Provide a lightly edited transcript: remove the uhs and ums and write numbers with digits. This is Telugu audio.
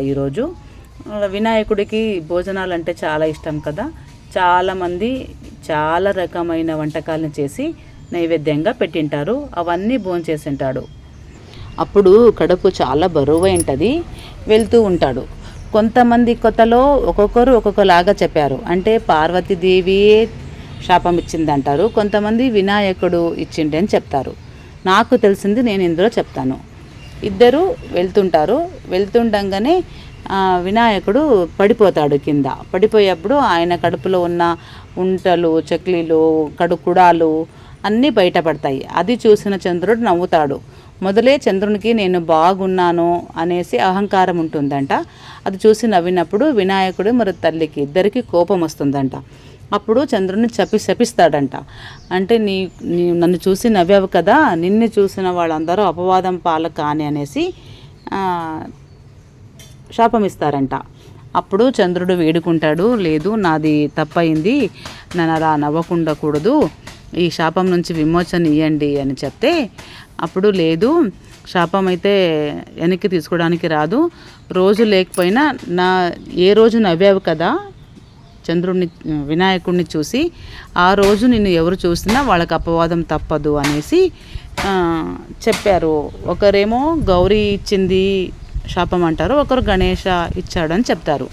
ఈరోజు వినాయకుడికి భోజనాలు అంటే చాలా ఇష్టం కదా. చాలామంది చాలా రకమైన వంటకాలను చేసి నైవేద్యంగా పెట్టింటారు. అవన్నీ భోంచేసింటాడు. అప్పుడు కడుపు చాలా బరువు ఉంటుంది. వెళ్తూ ఉంటాడు. కొంతమంది కొత్తలో ఒక్కొక్కరు ఒక్కొక్కలాగా చెప్పారు. అంటే పార్వతీదేవియే శాపం ఇచ్చిందంటారు, కొంతమంది వినాయకుడు ఇచ్చిండే అని చెప్తారు. నాకు తెలిసింది నేను ఇందులో చెప్తాను. ఇద్దరు వెళ్తుంటారు. వెళ్తుండగానే వినాయకుడు పడిపోతాడు కింద. పడిపోయేప్పుడు ఆయన కడుపులో ఉన్న ఉంటలు, చక్లీలు, కుడాలు అన్నీ బయటపడతాయి. అది చూసిన చంద్రుడు నవ్వుతాడు. మొదలే చంద్రునికి నేను బాగున్నాను అనేసి అహంకారం ఉంటుందంట. అది చూసి నవ్వినప్పుడు వినాయకుడు మరి తల్లికి ఇద్దరికి కోపం వస్తుందంట. అప్పుడు చంద్రుడిని శపిస్తాడంట. అంటే నీ నన్ను చూసి నవ్వావు కదా, నిన్ను చూసిన వాళ్ళందరూ అపవాదం పాలు కాని అనేసి శాపం ఇస్తారంట. అప్పుడు చంద్రుడు వేడుకుంటాడు, లేదు నాది తప్పయింది, నన్ను అలా నవ్వకుండకూడదు, ఈ శాపం నుంచి విమోచన ఇవ్వండి అని చెప్తే, అప్పుడు లేదు శాపం అయితే వెనక్కి తీసుకోవడానికి రాదు, రోజు లేకపోయినా ఏ రోజు నవ్వావు కదా చంద్రుడిని వినాయకుడిని చూసి, ఆ రోజు నిన్ను ఎవరు చూసినా వాళ్ళకి అపవాదం తప్పదు అనేసి చెప్పారు. ఒకరేమో గౌరీ ఇచ్చింది శాపం అంటారు, ఒకరు గణేష ఇచ్చాడని చెప్తారు.